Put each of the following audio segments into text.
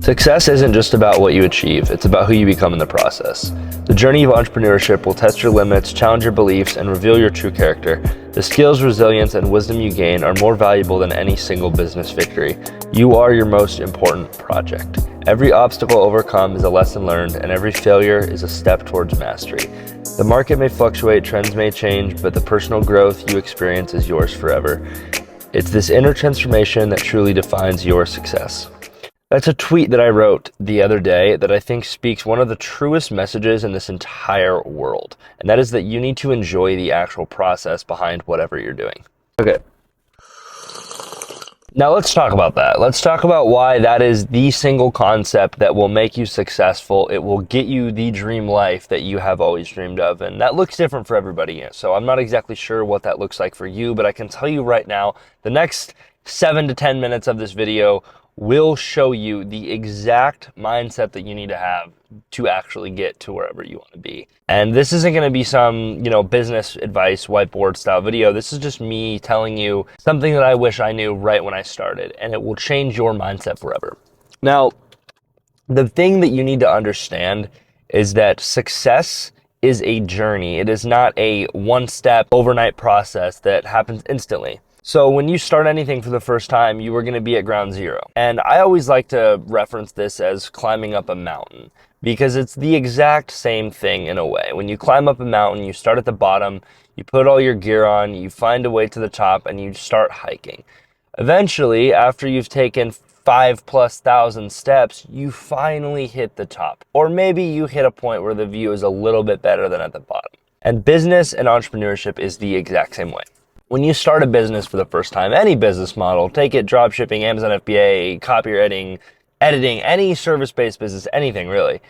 Success isn't just about what you achieve, it's about who you become in the process. The journey of entrepreneurship will test your limits, challenge your beliefs, and reveal your true character. The skills, resilience, and wisdom you gain are more valuable than any single business victory. You are your most important project. Every obstacle overcome is a lesson learned, and every failure is a step towards mastery. The market may fluctuate, trends may change, but the personal growth you experience is yours forever. It's this inner transformation that truly defines your success. That's a tweet that I wrote the other day that I think speaks one of the truest messages in this entire world. And that is that you need to enjoy the actual process behind whatever you're doing. Okay. Now let's talk about that. Let's talk about why that is the single concept that will make you successful. It will get you the dream life that you have always dreamed of. And that looks different for everybody. So I'm not exactly sure what that looks like for you, but I can tell you right now, the next 7 to 10 minutes of this video will show you the exact mindset that you need to have to actually get to wherever you want to be. And this isn't going to be some, business advice, whiteboard style video. This is just me telling you something that I wish I knew right when I started, and it will change your mindset forever. Now, the thing that you need to understand is that success is a journey. It is not a one-step overnight process that happens instantly. So when you start anything for the first time, you are going to be at ground zero. And I always like to reference this as climbing up a mountain because it's the exact same thing in a way. When you climb up a mountain, you start at the bottom, you put all your gear on, you find a way to the top, and you start hiking. Eventually, after you've taken 5,000+ steps, you finally hit the top. Or maybe you hit a point where the view is a little bit better than at the bottom. And business and entrepreneurship is the exact same way. When you start a business for the first time, any business model, take it drop shipping, Amazon FBA, copywriting, editing, any service-based business, anything really,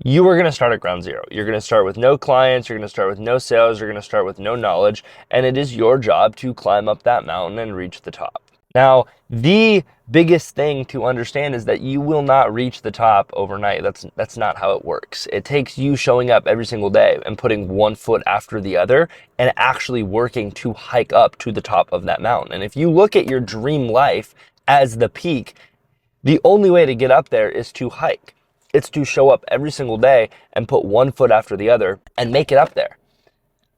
you are going to start at ground zero. You're going to start with no clients, you're going to start with no sales, you're going to start with no knowledge, and it is your job to climb up that mountain and reach the top. Now, the biggest thing to understand is that you will not reach the top overnight. That's not how it works. It takes you showing up every single day and putting one foot after the other and actually working to hike up to the top of that mountain. And if you look at your dream life as the peak, the only way to get up there is to hike. It's to show up every single day and put one foot after the other and make it up there,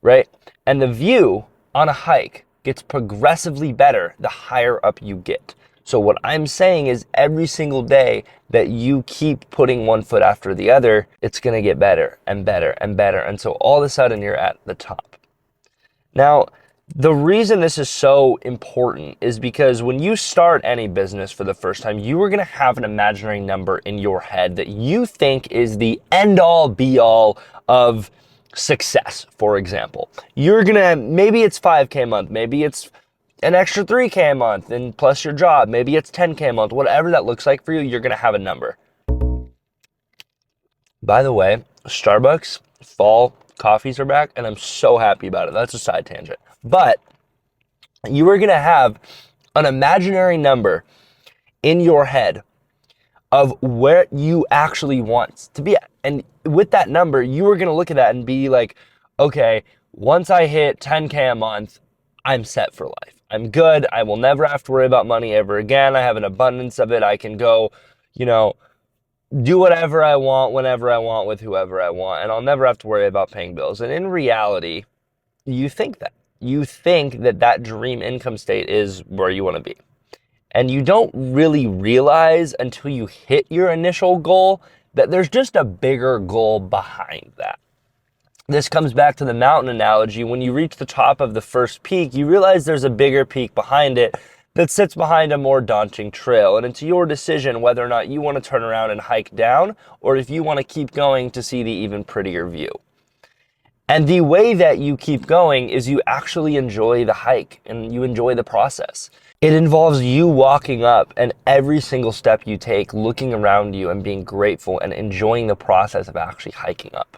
right? And the view on a hike gets progressively better the higher up you get. So what I'm saying is every single day that you keep putting one foot after the other, it's going to get better and better and better. And so all of a sudden you're at the top. Now, the reason this is so important is because when you start any business for the first time, you are going to have an imaginary number in your head that you think is the end all be all of success. For example, maybe it's 5K a month, maybe it's an extra 3K a month and plus your job, maybe it's 10K a month, whatever that looks like for you, you're going to have a number. By the way, Starbucks fall coffees are back and I'm so happy about it. That's a side tangent. But you are going to have an imaginary number in your head of where you actually want to be at. And with that number, you are going to look at that and be like, okay, once I hit 10K a month, I'm set for life. I'm good. I will never have to worry about money ever again. I have an abundance of it. I can go, do whatever I want, whenever I want, with whoever I want, and I'll never have to worry about paying bills. And in reality, you think that. You think that that dream income state is where you want to be. And you don't really realize until you hit your initial goal that there's just a bigger goal behind that. This comes back to the mountain analogy. When you reach the top of the first peak, you realize there's a bigger peak behind it that sits behind a more daunting trail. And it's your decision whether or not you want to turn around and hike down or if you want to keep going to see the even prettier view. And the way that you keep going is you actually enjoy the hike and you enjoy the process. It involves you walking up and every single step you take, looking around you and being grateful and enjoying the process of actually hiking up.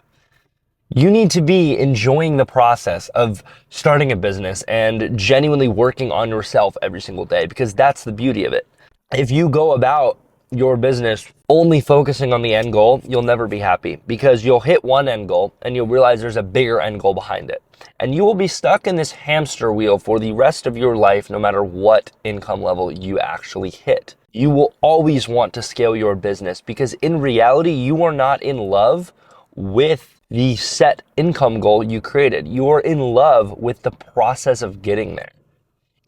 You need to be enjoying the process of starting a business and genuinely working on yourself every single day because that's the beauty of it. If you go about your business only focusing on the end goal, you'll never be happy because you'll hit one end goal and you'll realize there's a bigger end goal behind it. And you will be stuck in this hamster wheel for the rest of your life, no matter what income level you actually hit. You will always want to scale your business because in reality, you are not in love with the set income goal you created. You are in love with the process of getting there.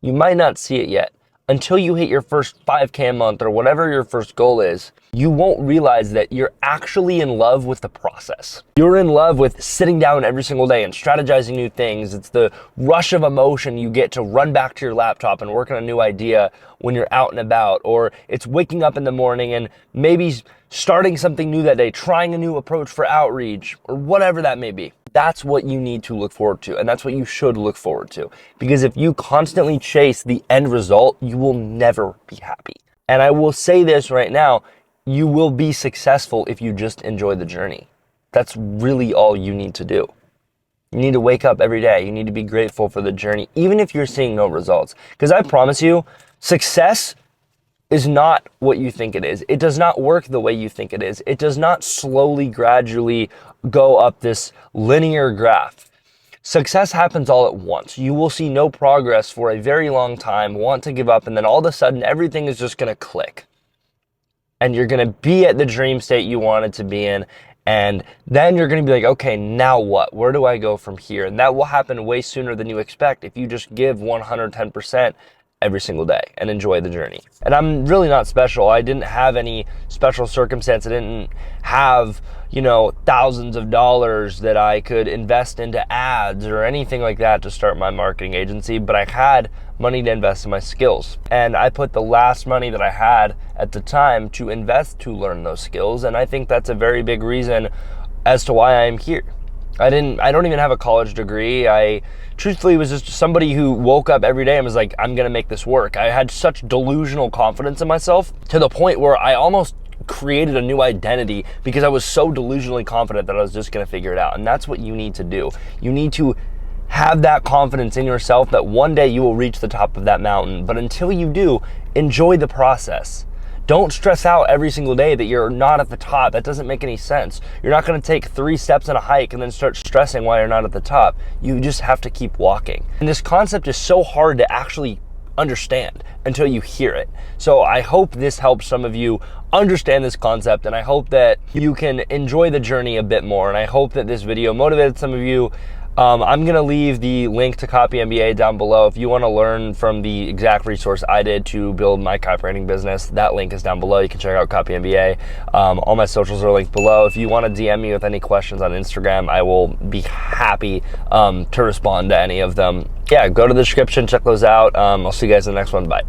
You might not see it yet. Until you hit your first 5K a month or whatever your first goal is, you won't realize that you're actually in love with the process. You're in love with sitting down every single day and strategizing new things. It's the rush of emotion you get to run back to your laptop and work on a new idea when you're out and about, or it's waking up in the morning and maybe starting something new that day, trying a new approach for outreach, or whatever that may be. That's what you need to look forward to, and that's what you should look forward to. Because if you constantly chase the end result, you will never be happy. And I will say this right now, you will be successful if you just enjoy the journey. That's really all you need to do. You need to wake up every day. You need to be grateful for the journey, even if you're seeing no results. Because I promise you, success is not what you think it is. It does not work the way you think it is. It does not slowly, gradually go up this linear graph. Success happens all at once. You will see no progress for a very long time, want to give up, and then all of a sudden everything is just going to click. And you're going to be at the dream state you wanted to be in. And then you're going to be like, okay, now what? Where do I go from here? And that will happen way sooner than you expect if you just give 110% every single day and enjoy the journey. And I'm really not special. I didn't have any special circumstance. I didn't have, thousands of dollars that I could invest into ads or anything like that to start my marketing agency, but I had money to invest in my skills. And I put the last money that I had at the time to invest to learn those skills. And I think that's a very big reason as to why I'm here. I don't even have a college degree. I truthfully was just somebody who woke up every day and was like, I'm going to make this work. I had such delusional confidence in myself to the point where I almost created a new identity because I was so delusionally confident that I was just going to figure it out. And that's what you need to do. You need to have that confidence in yourself that one day you will reach the top of that mountain. But until you do, enjoy the process. Don't stress out every single day that you're not at the top. That doesn't make any sense. You're not going to take 3 steps in a hike and then start stressing why you're not at the top. You just have to keep walking. And this concept is so hard to actually understand until you hear it. So I hope this helps some of you understand this concept, and I hope that you can enjoy the journey a bit more. And I hope that this video motivated some of you. I'm going to leave the link to Copy MBA down below. If you want to learn from the exact resource I did to build my copywriting business, that link is down below. You can check out Copy MBA. All my socials are linked below. If you want to DM me with any questions on Instagram, I will be happy to respond to any of them. Yeah, go to the description, check those out. I'll see you guys in the next one. Bye.